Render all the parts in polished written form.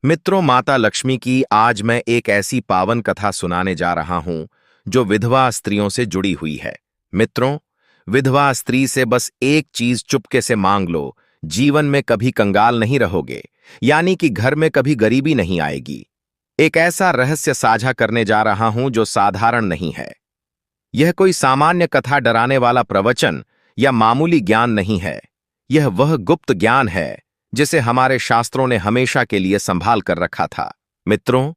मित्रों, माता लक्ष्मी की आज मैं एक ऐसी पावन कथा सुनाने जा रहा हूं जो विधवा स्त्रियों से जुड़ी हुई है। मित्रों, विधवा स्त्री से बस एक चीज चुपके से मांग लो, जीवन में कभी कंगाल नहीं रहोगे, यानी कि घर में कभी गरीबी नहीं आएगी। एक ऐसा रहस्य साझा करने जा रहा हूं जो साधारण नहीं है। यह कोई सामान्य कथा, डराने वाला प्रवचन या मामूली ज्ञान नहीं है। यह वह गुप्त ज्ञान है जिसे हमारे शास्त्रों ने हमेशा के लिए संभाल कर रखा था। मित्रों,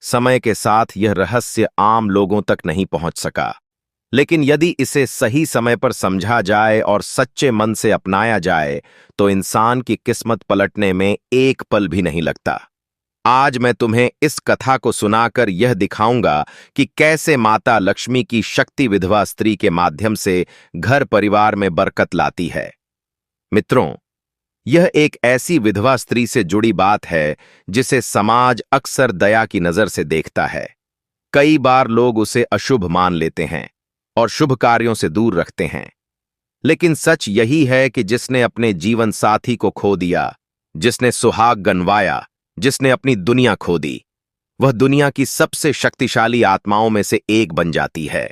समय के साथ यह रहस्य आम लोगों तक नहीं पहुंच सका, लेकिन यदि इसे सही समय पर समझा जाए और सच्चे मन से अपनाया जाए तो इंसान की किस्मत पलटने में एक पल भी नहीं लगता। आज मैं तुम्हें इस कथा को सुनाकर यह दिखाऊंगा कि कैसे माता लक्ष्मी की शक्ति विधवा स्त्री के माध्यम से घर परिवार में बरकत लाती है। मित्रों, यह एक ऐसी विधवा स्त्री से जुड़ी बात है जिसे समाज अक्सर दया की नजर से देखता है। कई बार लोग उसे अशुभ मान लेते हैं और शुभ कार्यों से दूर रखते हैं। लेकिन सच यही है कि जिसने अपने जीवन साथी को खो दिया, जिसने सुहाग गंवाया, जिसने अपनी दुनिया खो दी, वह दुनिया की सबसे शक्तिशाली आत्माओं में से एक बन जाती है।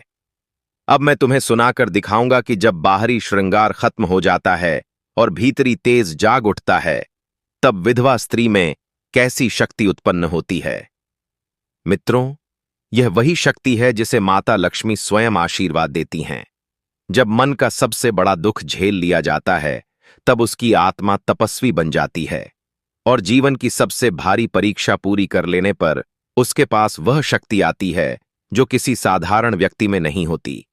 अब मैं तुम्हें सुनाकर दिखाऊंगा कि जब बाहरी श्रृंगार खत्म हो जाता है और भीतरी तेज जाग उठता है, तब विधवा स्त्री में कैसी शक्ति उत्पन्न होती है। मित्रों, यह वही शक्ति है जिसे माता लक्ष्मी स्वयं आशीर्वाद देती हैं। जब मन का सबसे बड़ा दुख झेल लिया जाता है, तब उसकी आत्मा तपस्वी बन जाती है और जीवन की सबसे भारी परीक्षा पूरी कर लेने पर उसके पास वह शक्ति आती है जो किसी साधारण व्यक्ति में नहीं होती।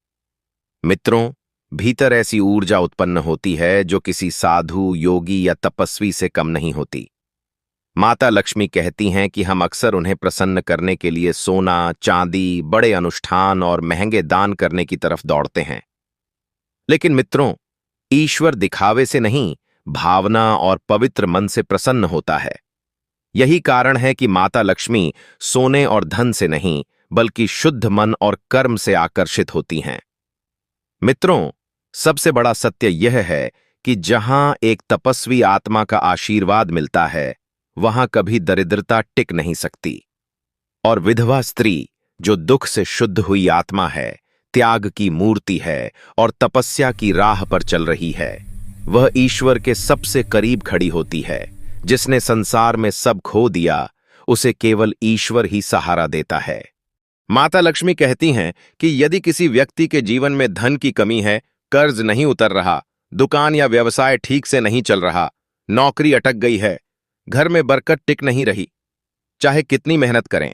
मित्रों, भीतर ऐसी ऊर्जा उत्पन्न होती है जो किसी साधु, योगी या तपस्वी से कम नहीं होती। माता लक्ष्मी कहती हैं कि हम अक्सर उन्हें प्रसन्न करने के लिए सोना, चांदी, बड़े अनुष्ठान और महंगे दान करने की तरफ दौड़ते हैं। लेकिन मित्रों, ईश्वर दिखावे से नहीं, भावना और पवित्र मन से प्रसन्न होता है। यही कारण है कि माता लक्ष्मी सोने और धन से नहीं, बल्कि शुद्ध मन और कर्म से आकर्षित होती हैं। मित्रों, सबसे बड़ा सत्य यह है कि जहां एक तपस्वी आत्मा का आशीर्वाद मिलता है, वहां कभी दरिद्रता टिक नहीं सकती। और विधवा स्त्री, जो दुख से शुद्ध हुई आत्मा है, त्याग की मूर्ति है और तपस्या की राह पर चल रही है, वह ईश्वर के सबसे करीब खड़ी होती है। जिसने संसार में सब खो दिया, उसे केवल ईश्वर ही सहारा देता है। माता लक्ष्मी कहती हैं कि यदि किसी व्यक्ति के जीवन में धन की कमी है, कर्ज नहीं उतर रहा, दुकान या व्यवसाय ठीक से नहीं चल रहा, नौकरी अटक गई है, घर में बरकत टिक नहीं रही, चाहे कितनी मेहनत करें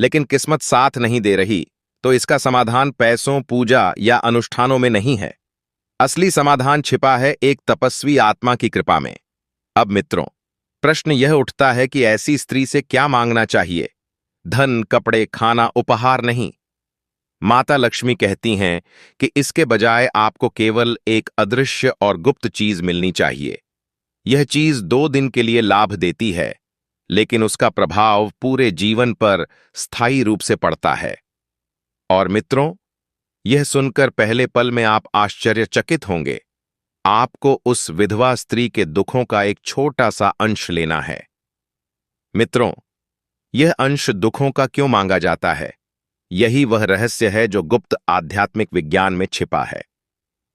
लेकिन किस्मत साथ नहीं दे रही, तो इसका समाधान पैसों, पूजा या अनुष्ठानों में नहीं है। असली समाधान छिपा है एक तपस्वी आत्मा की कृपा में। अब मित्रों, प्रश्न यह उठता है कि ऐसी स्त्री से क्या मांगना चाहिए? धन, कपड़े, खाना, उपहार नहीं। माता लक्ष्मी कहती हैं कि इसके बजाय आपको केवल एक अदृश्य और गुप्त चीज मिलनी चाहिए। यह चीज 2 दिन के लिए लाभ देती है, लेकिन उसका प्रभाव पूरे जीवन पर स्थायी रूप से पड़ता है। और मित्रों, यह सुनकर पहले पल में आप आश्चर्यचकित होंगे। आपको उस विधवा स्त्री के दुखों का एक छोटा सा अंश लेना है। मित्रों, यह अंश दुखों का क्यों मांगा जाता है? यही वह रहस्य है जो गुप्त आध्यात्मिक विज्ञान में छिपा है।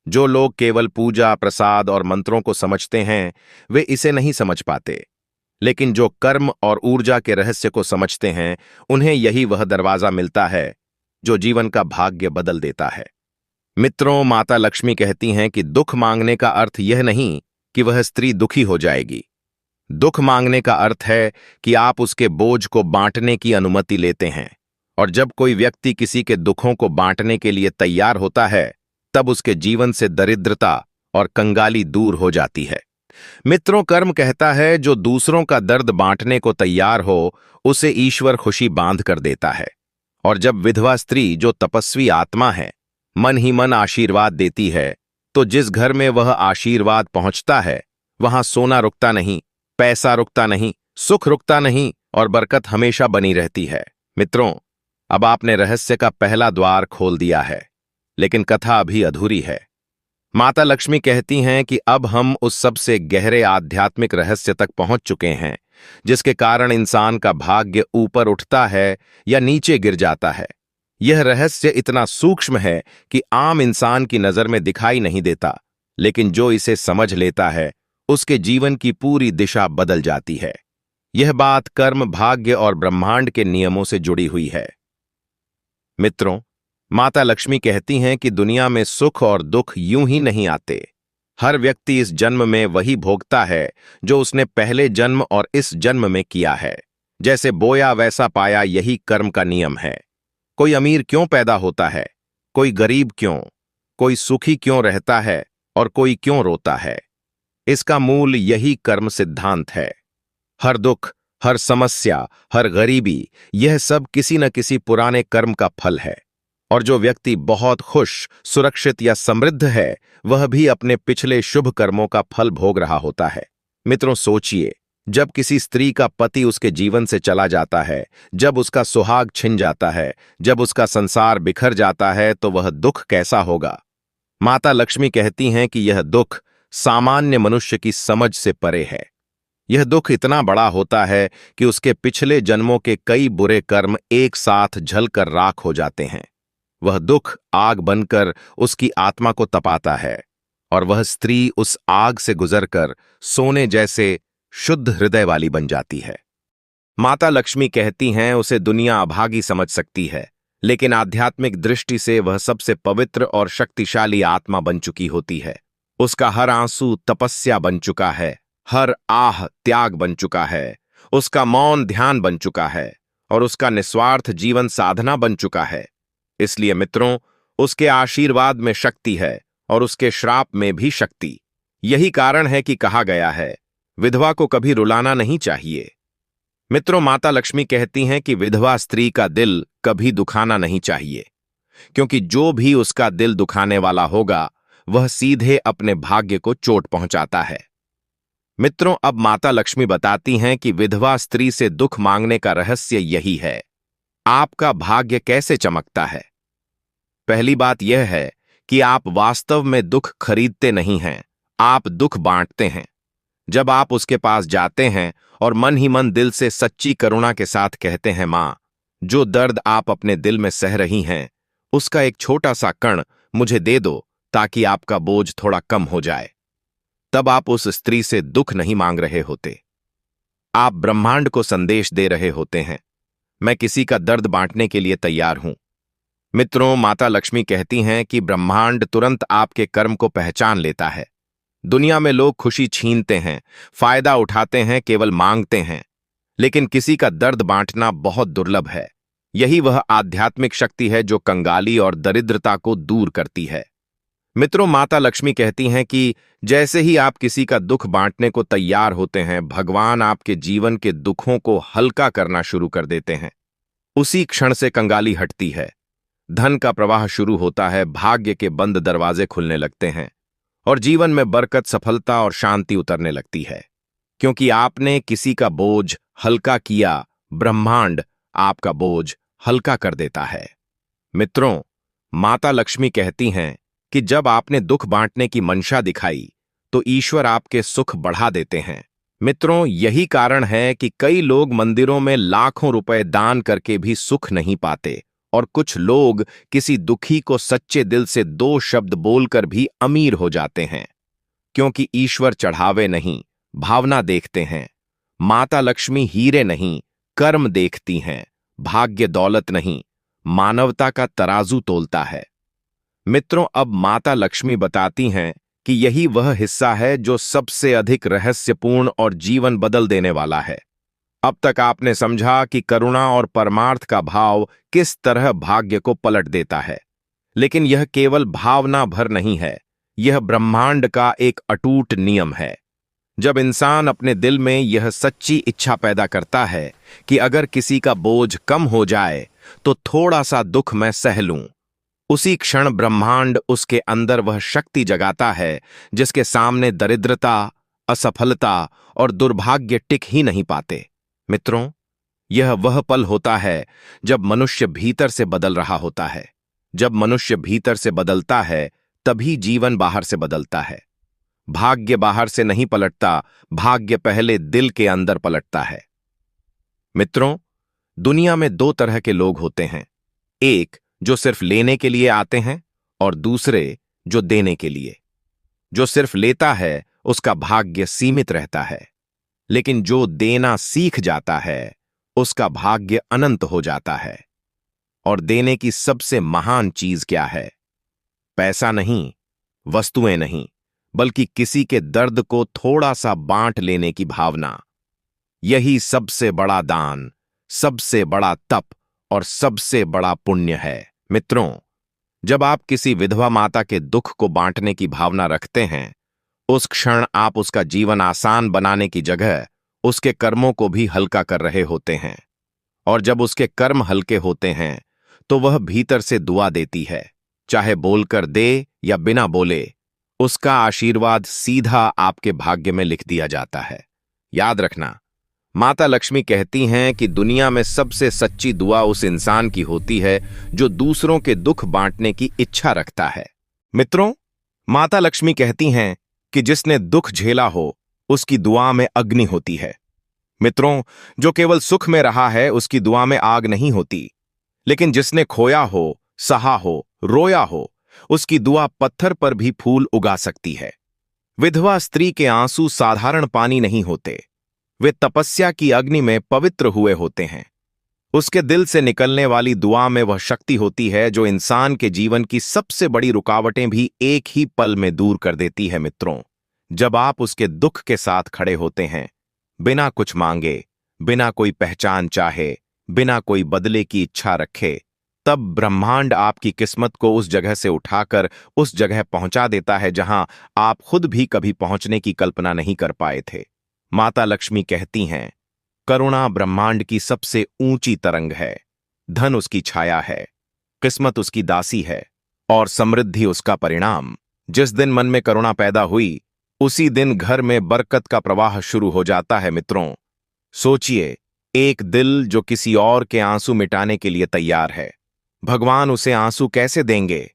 जो लोग केवल पूजा, प्रसाद और मंत्रों को समझते हैं, वे इसे नहीं समझ पाते। लेकिन जो कर्म और ऊर्जा के रहस्य को समझते हैं, उन्हें यही वह दरवाजा मिलता है जो जीवन का भाग्य बदल देता है। मित्रों, माता लक्ष्मी कहती हैं कि दुख मांगने का अर्थ यह नहीं कि वह स्त्री दुखी हो जाएगी। दुख मांगने का अर्थ है कि आप उसके बोझ को बांटने की अनुमति लेते हैं। और जब कोई व्यक्ति किसी के दुखों को बांटने के लिए तैयार होता है, तब उसके जीवन से दरिद्रता और कंगाली दूर हो जाती है। मित्रों, कर्म कहता है जो दूसरों का दर्द बांटने को तैयार हो, उसे ईश्वर खुशी बांध कर देता है। और जब विधवा स्त्री, जो तपस्वी आत्मा है, मन ही मन आशीर्वाद देती है, तो जिस घर में वह आशीर्वाद पहुंचता है, वहां सोना रुकता नहीं, पैसा रुकता नहीं, सुख रुकता नहीं और बरकत हमेशा बनी रहती है। मित्रों, अब आपने रहस्य का पहला द्वार खोल दिया है, लेकिन कथा अभी अधूरी है। माता लक्ष्मी कहती हैं कि अब हम उस सबसे गहरे आध्यात्मिक रहस्य तक पहुंच चुके हैं जिसके कारण इंसान का भाग्य ऊपर उठता है या नीचे गिर जाता है। यह रहस्य इतना सूक्ष्म है कि आम इंसान की नजर में दिखाई नहीं देता, लेकिन जो इसे समझ लेता है उसके जीवन की पूरी दिशा बदल जाती है। यह बात कर्म, भाग्य और ब्रह्मांड के नियमों से जुड़ी हुई है। मित्रों, माता लक्ष्मी कहती हैं कि दुनिया में सुख और दुख यूं ही नहीं आते। हर व्यक्ति इस जन्म में वही भोगता है जो उसने पहले जन्म और इस जन्म में किया है। जैसे बोया वैसा पाया, यही कर्म का नियम है। कोई अमीर क्यों पैदा होता है, कोई गरीब क्यों, कोई सुखी क्यों रहता है और कोई क्यों रोता है, इसका मूल यही कर्म सिद्धांत है। हर दुख, हर समस्या, हर गरीबी, यह सब किसी न किसी पुराने कर्म का फल है। और जो व्यक्ति बहुत खुश, सुरक्षित या समृद्ध है, वह भी अपने पिछले शुभ कर्मों का फल भोग रहा होता है। मित्रों, सोचिए, जब किसी स्त्री का पति उसके जीवन से चला जाता है, जब उसका सुहाग छिन जाता है, जब उसका संसार बिखर जाता है, तो वह दुख कैसा होगा। माता लक्ष्मी कहती हैं कि यह दुख सामान्य मनुष्य की समझ से परे है। यह दुख इतना बड़ा होता है कि उसके पिछले जन्मों के कई बुरे कर्म एक साथ जलकर राख हो जाते हैं। वह दुख आग बनकर उसकी आत्मा को तपाता है और वह स्त्री उस आग से गुजरकर सोने जैसे शुद्ध हृदय वाली बन जाती है। माता लक्ष्मी कहती हैं उसे दुनिया अभागी समझ सकती है, लेकिन आध्यात्मिक दृष्टि से वह सबसे पवित्र और शक्तिशाली आत्मा बन चुकी होती है। उसका हर आंसू तपस्या बन चुका है, हर आह त्याग बन चुका है, उसका मौन ध्यान बन चुका है और उसका निस्वार्थ जीवन साधना बन चुका है। इसलिए मित्रों, उसके आशीर्वाद में शक्ति है और उसके श्राप में भी शक्ति। यही कारण है कि कहा गया है, विधवा को कभी रुलाना नहीं चाहिए। मित्रों, माता लक्ष्मी कहती हैं कि विधवा स्त्री का दिल कभी दुखाना नहीं चाहिए, क्योंकि जो भी उसका दिल दुखाने वाला होगा वह सीधे अपने भाग्य को चोट पहुंचाता है। मित्रों, अब माता लक्ष्मी बताती हैं कि विधवा स्त्री से दुख मांगने का रहस्य यही है। आपका भाग्य कैसे चमकता है? पहली बात यह है कि आप वास्तव में दुख खरीदते नहीं हैं, आप दुख बांटते हैं। जब आप उसके पास जाते हैं और मन ही मन दिल से सच्ची करुणा के साथ कहते हैं, मां, जो दर्द आप अपने दिल में सह रही हैं, उसका एक छोटा सा कण मुझे दे दो ताकि आपका बोझ थोड़ा कम हो जाए, तब आप उस स्त्री से दुख नहीं मांग रहे होते। आप ब्रह्मांड को संदेश दे रहे होते हैं, मैं किसी का दर्द बांटने के लिए तैयार हूं। मित्रों, माता लक्ष्मी कहती हैं कि ब्रह्मांड तुरंत आपके कर्म को पहचान लेता है। दुनिया में लोग खुशी छीनते हैं, फायदा उठाते हैं, केवल मांगते हैं, लेकिन किसी का दर्द बांटना बहुत दुर्लभ है। यही वह आध्यात्मिक शक्ति है जो कंगाली और दरिद्रता को दूर करती है। मित्रों, माता लक्ष्मी कहती हैं कि जैसे ही आप किसी का दुख बांटने को तैयार होते हैं, भगवान आपके जीवन के दुखों को हल्का करना शुरू कर देते हैं। उसी क्षण से कंगाली हटती है, धन का प्रवाह शुरू होता है, भाग्य के बंद दरवाजे खुलने लगते हैं और जीवन में बरकत, सफलता और शांति उतरने लगती है। क्योंकि आपने किसी का बोझ हल्का किया, ब्रह्मांड आपका बोझ हल्का कर देता है। मित्रों, माता लक्ष्मी कहती हैं कि जब आपने दुख बांटने की मंशा दिखाई तो ईश्वर आपके सुख बढ़ा देते हैं। मित्रों, यही कारण है कि कई लोग मंदिरों में लाखों रुपए दान करके भी सुख नहीं पाते और कुछ लोग किसी दुखी को सच्चे दिल से 2 शब्द बोलकर भी अमीर हो जाते हैं। क्योंकि ईश्वर चढ़ावे नहीं, भावना देखते हैं। माता लक्ष्मी हीरे नहीं, कर्म देखती हैं। भाग्य दौलत नहीं, मानवता का तराजू तोलता है। मित्रों, अब माता लक्ष्मी बताती हैं कि यही वह हिस्सा है जो सबसे अधिक रहस्यपूर्ण और जीवन बदल देने वाला है। अब तक आपने समझा कि करुणा और परमार्थ का भाव किस तरह भाग्य को पलट देता है, लेकिन यह केवल भावना भर नहीं है, यह ब्रह्मांड का एक अटूट नियम है। जब इंसान अपने दिल में यह सच्ची इच्छा पैदा करता है कि अगर किसी का बोझ कम हो जाए तो थोड़ा सा दुख मैं सह लूं, उसी क्षण ब्रह्मांड उसके अंदर वह शक्ति जगाता है जिसके सामने दरिद्रता, असफलता और दुर्भाग्य टिक ही नहीं पाते। मित्रों, यह वह पल होता है जब मनुष्य भीतर से बदल रहा होता है। जब मनुष्य भीतर से बदलता है, तभी जीवन बाहर से बदलता है। भाग्य बाहर से नहीं पलटता, भाग्य पहले दिल के अंदर पलटता है। मित्रों, दुनिया में दो तरह के लोग होते हैं, एक जो सिर्फ लेने के लिए आते हैं और दूसरे जो देने के लिए। जो सिर्फ लेता है उसका भाग्य सीमित रहता है, लेकिन जो देना सीख जाता है उसका भाग्य अनंत हो जाता है। और देने की सबसे महान चीज क्या है? पैसा नहीं, वस्तुएं नहीं, बल्कि किसी के दर्द को थोड़ा सा बांट लेने की भावना। यही सबसे बड़ा दान, सबसे बड़ा तप और सबसे बड़ा पुण्य है। मित्रों, जब आप किसी विधवा माता के दुख को बांटने की भावना रखते हैं, उस क्षण आप उसका जीवन आसान बनाने की जगह उसके कर्मों को भी हल्का कर रहे होते हैं। और जब उसके कर्म हल्के होते हैं तो वह भीतर से दुआ देती है, चाहे बोलकर दे या बिना बोले। उसका आशीर्वाद सीधा आपके भाग्य में लिख दिया जाता है। याद रखना, माता लक्ष्मी कहती हैं कि दुनिया में सबसे सच्ची दुआ उस इंसान की होती है जो दूसरों के दुख बांटने की इच्छा रखता है। मित्रों, माता लक्ष्मी कहती हैं कि जिसने दुख झेला हो उसकी दुआ में अग्नि होती है। मित्रों, जो केवल सुख में रहा है उसकी दुआ में आग नहीं होती, लेकिन जिसने खोया हो, सहा हो, रोया हो, उसकी दुआ पत्थर पर भी फूल उगा सकती है। विधवा स्त्री के आंसू साधारण पानी नहीं होते, वे तपस्या की अग्नि में पवित्र हुए होते हैं। उसके दिल से निकलने वाली दुआ में वह शक्ति होती है जो इंसान के जीवन की सबसे बड़ी रुकावटें भी एक ही पल में दूर कर देती है। मित्रों, जब आप उसके दुख के साथ खड़े होते हैं, बिना कुछ मांगे, बिना कोई पहचान चाहे, बिना कोई बदले की इच्छा रखे, तब ब्रह्मांड आपकी किस्मत को उस जगह से उठाकर उस जगह पहुंचा देता है जहां आप खुद भी कभी पहुंचने की कल्पना नहीं कर पाए थे। माता लक्ष्मी कहती हैं, करुणा ब्रह्मांड की सबसे ऊंची तरंग है, धन उसकी छाया है, किस्मत उसकी दासी है और समृद्धि उसका परिणाम। जिस दिन मन में करुणा पैदा हुई, उसी दिन घर में बरकत का प्रवाह शुरू हो जाता है। मित्रों, सोचिए, एक दिल जो किसी और के आंसू मिटाने के लिए तैयार है, भगवान उसे आंसू कैसे देंगे?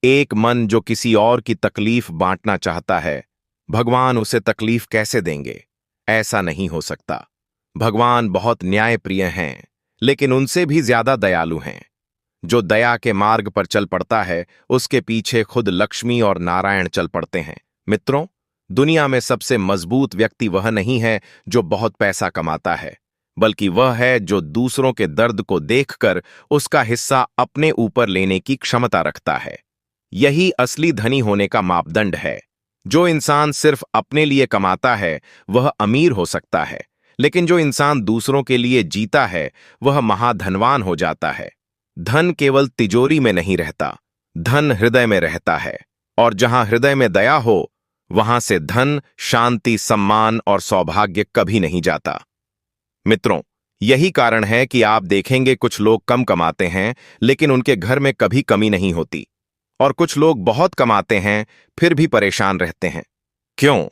एक मन जो किसी और की तकलीफ बांटना चाहता है, भगवान उसे तकलीफ कैसे देंगे? ऐसा नहीं हो सकता। भगवान बहुत न्यायप्रिय हैं, लेकिन उनसे भी ज्यादा दयालु हैं। जो दया के मार्ग पर चल पड़ता है, उसके पीछे खुद लक्ष्मी और नारायण चल पड़ते हैं। मित्रों, दुनिया में सबसे मजबूत व्यक्ति वह नहीं है जो बहुत पैसा कमाता है, बल्कि वह है जो दूसरों के दर्द को देखकर उसका हिस्सा अपने ऊपर लेने की क्षमता रखता है। यही असली धनी होने का मापदंड है। जो इंसान सिर्फ अपने लिए कमाता है वह अमीर हो सकता है, लेकिन जो इंसान दूसरों के लिए जीता है वह महाधनवान हो जाता है। धन केवल तिजोरी में नहीं रहता, धन हृदय में रहता है, और जहां हृदय में दया हो वहां से धन, शांति, सम्मान और सौभाग्य कभी नहीं जाता। मित्रों, यही कारण है कि आप देखेंगे कुछ लोग कम कमाते हैं लेकिन उनके घर में कभी कमी नहीं होती, और कुछ लोग बहुत कमाते हैं फिर भी परेशान रहते हैं। क्यों?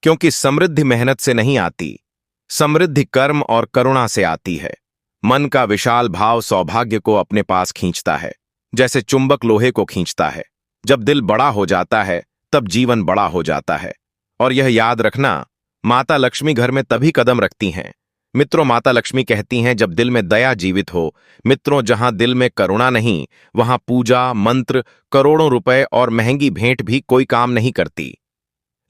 क्योंकि समृद्धि मेहनत से नहीं आती, समृद्धि कर्म और करुणा से आती है। मन का विशाल भाव सौभाग्य को अपने पास खींचता है, जैसे चुंबक लोहे को खींचता है। जब दिल बड़ा हो जाता है तब जीवन बड़ा हो जाता है। और यह याद रखना, माता लक्ष्मी घर में तभी कदम रखती हैं। मित्रों, माता लक्ष्मी कहती हैं, जब दिल में दया जीवित हो। मित्रों, जहां दिल में करुणा नहीं, वहां पूजा, मंत्र, करोड़ों रुपए और महंगी भेंट भी कोई काम नहीं करती।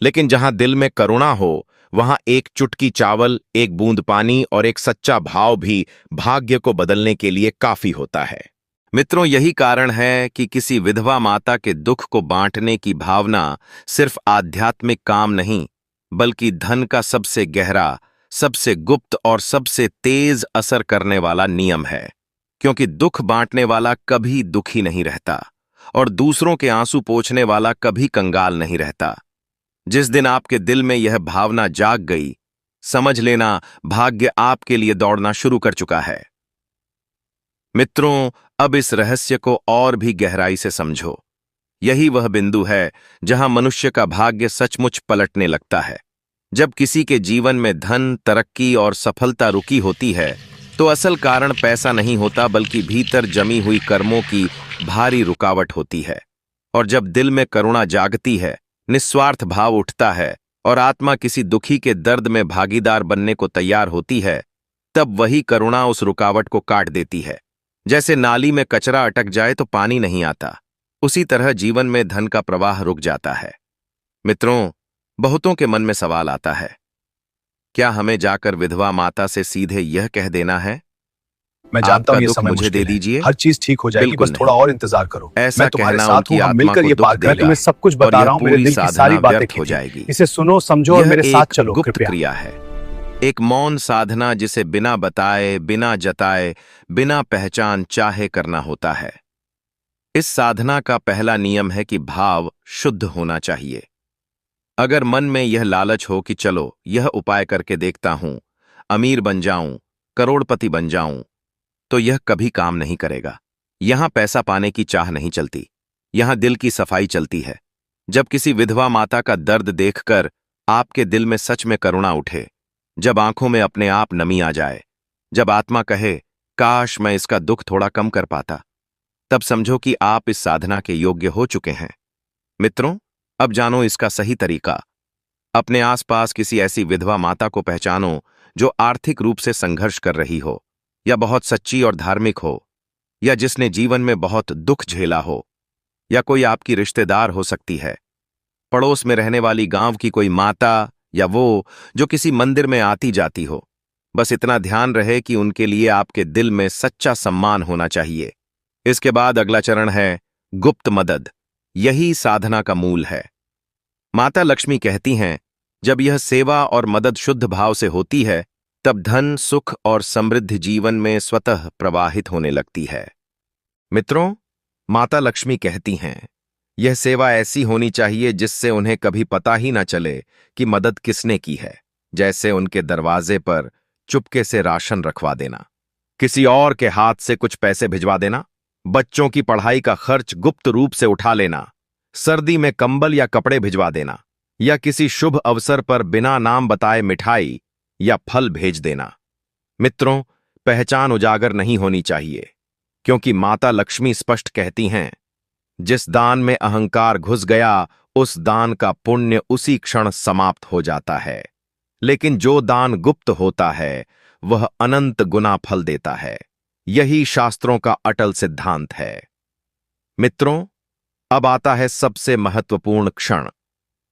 लेकिन जहां दिल में करुणा हो, वहां एक चुटकी चावल, एक बूंद पानी और एक सच्चा भाव भी भाग्य को बदलने के लिए काफी होता है। मित्रों, यही कारण है कि किसी विधवा माता के दुख को बांटने की भावना सिर्फ आध्यात्मिक काम नहीं, बल्कि धन का सबसे गहरा, सबसे गुप्त और सबसे तेज असर करने वाला नियम है। क्योंकि दुख बांटने वाला कभी दुखी नहीं रहता और दूसरों के आंसू पोंछने वाला कभी कंगाल नहीं रहता। जिस दिन आपके दिल में यह भावना जाग गई, समझ लेना भाग्य आपके लिए दौड़ना शुरू कर चुका है। मित्रों, अब इस रहस्य को और भी गहराई से समझो। यही वह बिंदु है जहां मनुष्य का भाग्य सचमुच पलटने लगता है। जब किसी के जीवन में धन, तरक्की और सफलता रुकी होती है तो असल कारण पैसा नहीं होता, बल्कि भीतर जमी हुई कर्मों की भारी रुकावट होती है। और जब दिल में करुणा जागती है निस्वार्थ भाव उठता है और आत्मा किसी दुखी के दर्द में भागीदार बनने को तैयार होती है, तब वही करुणा उस रुकावट को काट देती है। जैसे नाली में कचरा अटक जाए तो पानी नहीं आता, उसी तरह जीवन में धन का प्रवाह रुक जाता है। मित्रों, बहुतों के मन में सवाल आता है, क्या हमें जाकर विधवा माता से सीधे यह कह देना है, मैं जानता हूं ये दुख समय मुझे दे मुश्किल है। दीजिए? हर चीज ठीक हो जाएगी, बिल्कुल बस थोड़ा और इंतजार करो। ऐसा मैं तुम्हारे कहना साथ उनकी हूं, हम आत्मा मिलकर को ये दुख पार करें। देगा तुम्हें सब कुछ और बता यह रहा हूं, मेरे पूरी दिल की साधना सारी बातें व्यर्थ हो कीजिए। जाएगी। इसे सुनो, समझो और यह मेरे साथ एक चलो गुप्त कृपया। क्रिया है, एक मौन साधना जिसे बिना बताए, बिना जताए, बिना पहचान चाहे करना होता है। इस साधना का पहला नियम है कि भाव शुद्ध होना चाहिए। अगर मन में यह लालच हो कि चलो यह उपाय करके देखता हूं, अमीर बन जाऊं, करोड़पति बन जाऊं, तो यह कभी काम नहीं करेगा। यहां पैसा पाने की चाह नहीं चलती, यहां दिल की सफाई चलती है। जब किसी विधवा माता का दर्द देखकर आपके दिल में सच में करुणा उठे, जब आंखों में अपने आप नमी आ जाए, जब आत्मा कहे काश मैं इसका दुख थोड़ा कम कर पाता, तब समझो कि आप इस साधना के योग्य हो चुके हैं। मित्रों, अब जानो इसका सही तरीका। अपने आसपास किसी ऐसी विधवा माता को पहचानो जो आर्थिक रूप से संघर्ष कर रही हो, या बहुत सच्ची और धार्मिक हो, या जिसने जीवन में बहुत दुख झेला हो, या कोई आपकी रिश्तेदार हो सकती है, पड़ोस में रहने वाली गांव की कोई माता, या वो जो किसी मंदिर में आती जाती हो। बस इतना ध्यान रहे कि उनके लिए आपके दिल में सच्चा सम्मान होना चाहिए। इसके बाद अगला चरण है गुप्त मदद। यही साधना का मूल है। माता लक्ष्मी कहती हैं, जब यह सेवा और मदद शुद्ध भाव से होती है, तब धन, सुख और समृद्धि जीवन में स्वतः प्रवाहित होने लगती है। मित्रों, माता लक्ष्मी कहती हैं, यह सेवा ऐसी होनी चाहिए जिससे उन्हें कभी पता ही न चले कि मदद किसने की है। जैसे उनके दरवाजे पर चुपके से राशन रखवा देना, किसी और के हाथ से कुछ पैसे भिजवा देना, बच्चों की पढ़ाई का खर्च गुप्त रूप से उठा लेना, सर्दी में कंबल या कपड़े भिजवा देना, या किसी शुभ अवसर पर बिना नाम बताए मिठाई या फल भेज देना। मित्रों, पहचान उजागर नहीं होनी चाहिए, क्योंकि माता लक्ष्मी स्पष्ट कहती हैं, जिस दान में अहंकार घुस गया, उस दान का पुण्य उसी क्षण समाप्त हो जाता है। लेकिन जो दान गुप्त होता है, वह अनंत गुना फल देता है। यही शास्त्रों का अटल सिद्धांत है। मित्रों, अब आता है सबसे महत्वपूर्ण क्षण,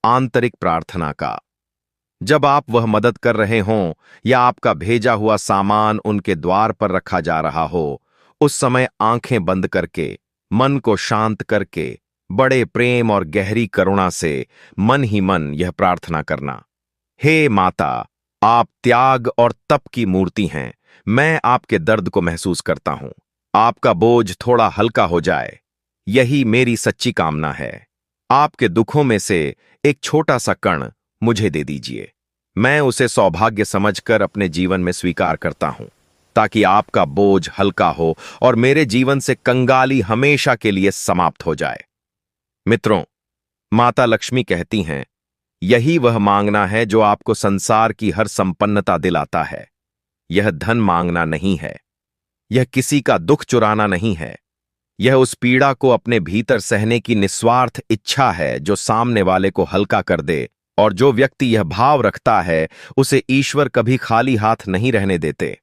आंतरिक प्रार्थना का। जब आप वह मदद कर रहे हों या आपका भेजा हुआ सामान उनके द्वार पर रखा जा रहा हो, उस समय आंखें बंद करके, मन को शांत करके, बड़े प्रेम और गहरी करुणा से मन ही मन यह प्रार्थना करना, हे माता, आप त्याग और तप की मूर्ति हैं। मैं आपके दर्द को महसूस करता हूं। आपका बोझ थोड़ा हल्का हो जाए, यही मेरी सच्ची कामना है। आपके दुखों में से एक छोटा सा कण मुझे दे दीजिए। मैं उसे सौभाग्य समझकर अपने जीवन में स्वीकार करता हूं, ताकि आपका बोझ हल्का हो और मेरे जीवन से कंगाली हमेशा के लिए समाप्त हो जाए। मित्रों, माता लक्ष्मी कहती हैं, यही वह मांगना है जो आपको संसार की हर संपन्नता दिलाता है। यह धन मांगना नहीं है, यह किसी का दुख चुराना नहीं है, यह उस पीड़ा को अपने भीतर सहने की निस्वार्थ इच्छा है जो सामने वाले को हल्का कर दे। और जो व्यक्ति यह भाव रखता है, उसे ईश्वर कभी खाली हाथ नहीं रहने देते।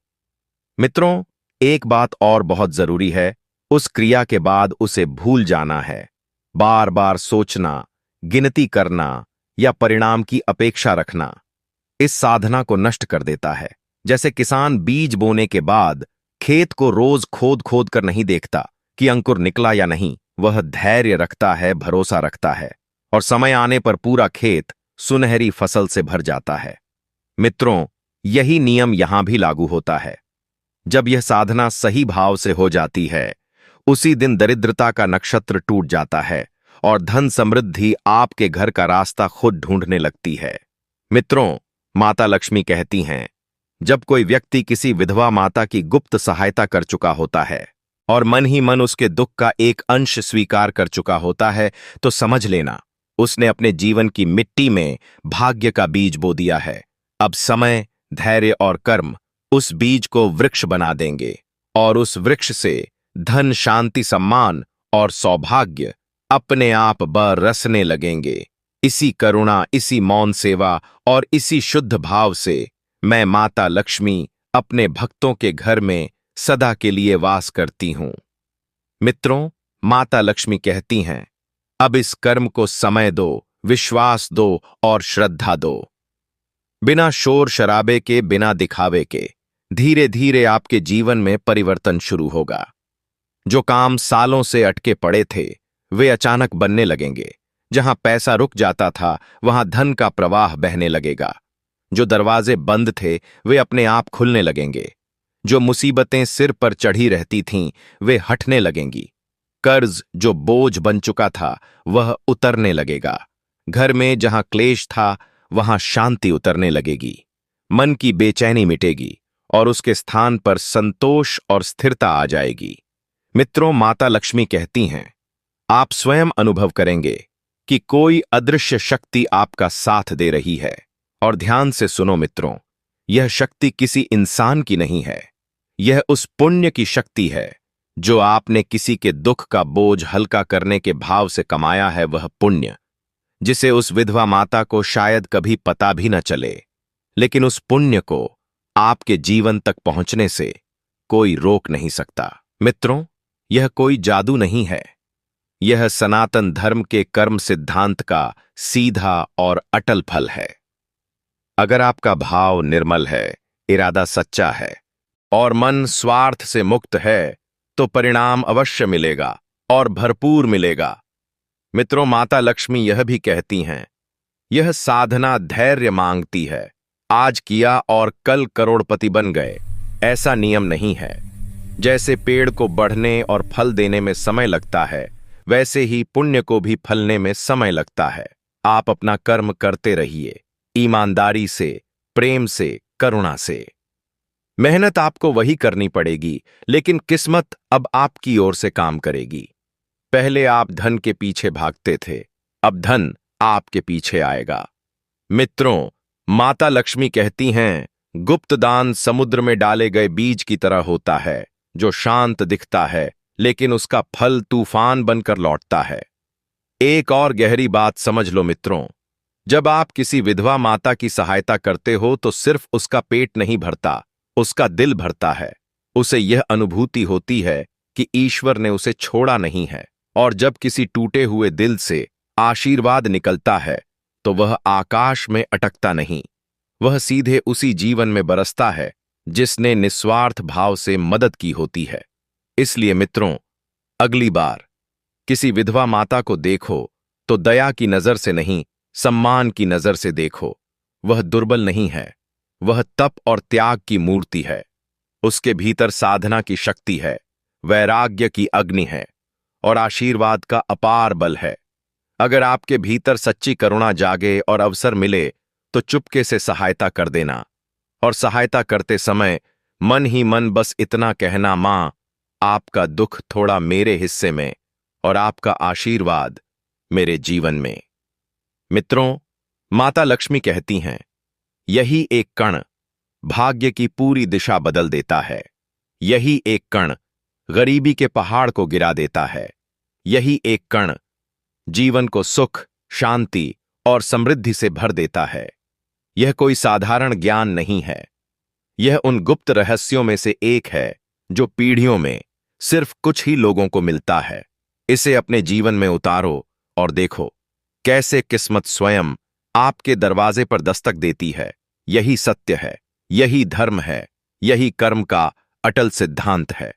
मित्रों, एक बात और बहुत जरूरी है, उस क्रिया के बाद उसे भूल जाना है। बार बार सोचना, गिनती करना या परिणाम की अपेक्षा रखना इस साधना को नष्ट कर देता है। जैसे किसान बीज बोने के बाद खेत को रोज खोद खोद कर नहीं देखता कि अंकुर निकला या नहीं, वह धैर्य रखता है, भरोसा रखता है, और समय आने पर पूरा खेत सुनहरी फसल से भर जाता है। मित्रों, यही नियम यहां भी लागू होता है। जब यह साधना सही भाव से हो जाती है, उसी दिन दरिद्रता का नक्षत्र टूट जाता है और धन समृद्धि आपके घर का रास्ता खुद ढूंढने लगती है। मित्रों, माता लक्ष्मी कहती हैं, जब कोई व्यक्ति किसी विधवा माता की गुप्त सहायता कर चुका होता है और मन ही मन उसके दुख का एक अंश स्वीकार कर चुका होता है, तो समझ लेना उसने अपने जीवन की मिट्टी में भाग्य का बीज बो दिया है। अब समय, धैर्य और कर्म उस बीज को वृक्ष बना देंगे और उस वृक्ष से धन, शांति, सम्मान और सौभाग्य अपने आप बरसने लगेंगे। इसी करुणा, इसी मौन सेवा और इसी शुद्ध भाव से मैं माता लक्ष्मी अपने भक्तों के घर में सदा के लिए वास करती हूं। मित्रों, माता लक्ष्मी कहती हैं, अब इस कर्म को समय दो, विश्वास दो और श्रद्धा दो। बिना शोर शराबे के, बिना दिखावे के, धीरे धीरे आपके जीवन में परिवर्तन शुरू होगा। जो काम सालों से अटके पड़े थे वे अचानक बनने लगेंगे। जहां पैसा रुक जाता था वहां धन का प्रवाह बहने लगेगा। जो दरवाजे बंद थे वे अपने आप खुलने लगेंगे। जो मुसीबतें सिर पर चढ़ी रहती थीं वे हटने लगेंगी। कर्ज जो बोझ बन चुका था वह उतरने लगेगा। घर में जहां क्लेश था वहां शांति उतरने लगेगी। मन की बेचैनी मिटेगी और उसके स्थान पर संतोष और स्थिरता आ जाएगी। मित्रों, माता लक्ष्मी कहती हैं, आप स्वयं अनुभव करेंगे कि कोई अदृश्य शक्ति आपका साथ दे रही है। और ध्यान से सुनो मित्रों, यह शक्ति किसी इंसान की नहीं है। यह उस पुण्य की शक्ति है जो आपने किसी के दुख का बोझ हल्का करने के भाव से कमाया है। वह पुण्य जिसे उस विधवा माता को शायद कभी पता भी न चले, लेकिन उस पुण्य को आपके जीवन तक पहुंचने से कोई रोक नहीं सकता। मित्रों, यह कोई जादू नहीं है। यह सनातन धर्म के कर्म सिद्धांत का सीधा और अटल फल है। अगर आपका भाव निर्मल है, इरादा सच्चा है और मन स्वार्थ से मुक्त है तो परिणाम अवश्य मिलेगा और भरपूर मिलेगा। मित्रों, माता लक्ष्मी यह भी कहती हैं, यह साधना धैर्य मांगती है। आज किया और कल करोड़पति बन गए, ऐसा नियम नहीं है। जैसे पेड़ को बढ़ने और फल देने में समय लगता है, वैसे ही पुण्य को भी फलने में समय लगता है। आप अपना कर्म करते रहिए, ईमानदारी से, प्रेम से, करुणा से। मेहनत आपको वही करनी पड़ेगी, लेकिन किस्मत अब आपकी ओर से काम करेगी। पहले आप धन के पीछे भागते थे, अब धन आपके पीछे आएगा। मित्रों, माता लक्ष्मी कहती हैं, गुप्त दान समुद्र में डाले गए बीज की तरह होता है, जो शांत दिखता है लेकिन उसका फल तूफान बनकर लौटता है। एक और गहरी बात समझ लो मित्रों, जब आप किसी विधवा माता की सहायता करते हो तो सिर्फ उसका पेट नहीं भरता, उसका दिल भरता है। उसे यह अनुभूति होती है कि ईश्वर ने उसे छोड़ा नहीं है। और जब किसी टूटे हुए दिल से आशीर्वाद निकलता है तो वह आकाश में अटकता नहीं, वह सीधे उसी जीवन में बरसता है जिसने निस्वार्थ भाव से मदद की होती है। इसलिए मित्रों, अगली बार किसी विधवा माता को देखो तो दया की नजर से नहीं, सम्मान की नजर से देखो। वह दुर्बल नहीं है, वह तप और त्याग की मूर्ति है। उसके भीतर साधना की शक्ति है, वैराग्य की अग्नि है और आशीर्वाद का अपार बल है। अगर आपके भीतर सच्ची करुणा जागे और अवसर मिले तो चुपके से सहायता कर देना, और सहायता करते समय मन ही मन बस इतना कहना, मां, आपका दुख थोड़ा मेरे हिस्से में और आपका आशीर्वाद मेरे जीवन में। मित्रों, माता लक्ष्मी कहती हैं, यही एक कण भाग्य की पूरी दिशा बदल देता है। यही एक कण गरीबी के पहाड़ को गिरा देता है। यही एक कण जीवन को सुख, शांति और समृद्धि से भर देता है। यह कोई साधारण ज्ञान नहीं है, यह उन गुप्त रहस्यों में से एक है जो पीढ़ियों में सिर्फ कुछ ही लोगों को मिलता है। इसे अपने जीवन में उतारो और देखो कैसे किस्मत स्वयं आपके दरवाजे पर दस्तक देती है। यही सत्य है, यही धर्म है, यही कर्म का अटल सिद्धांत है।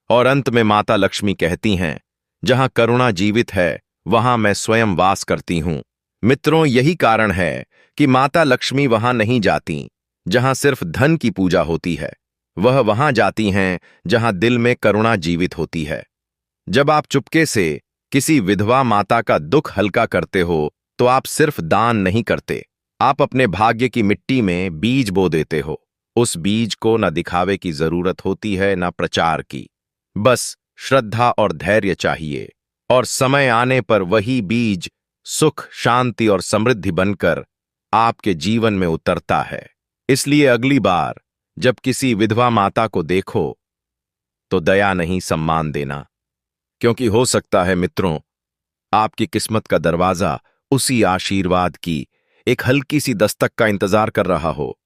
और अंत में माता लक्ष्मी कहती हैं, जहां करुणा जीवित है वहां मैं स्वयं वास करती हूं। मित्रों, यही कारण है कि माता लक्ष्मी वहां नहीं जाती जहां सिर्फ धन की पूजा होती है, वह वहां जाती हैं जहां दिल में करुणा जीवित होती है। जब आप चुपके से किसी विधवा माता का दुख हल्का करते हो तो आप सिर्फ दान नहीं करते, आप अपने भाग्य की मिट्टी में बीज बो देते हो। उस बीज को न दिखावे की जरूरत होती है, न प्रचार की, बस श्रद्धा और धैर्य चाहिए, और समय आने पर वही बीज सुख, शांति और समृद्धि बनकर आपके जीवन में उतरता है। इसलिए अगली बार जब किसी विधवा माता को देखो तो दया नहीं, सम्मान देना, क्योंकि हो सकता है मित्रों आपकी किस्मत का दरवाजा उसी आशीर्वाद की एक हल्की सी दस्तक का इंतजार कर रहा हो।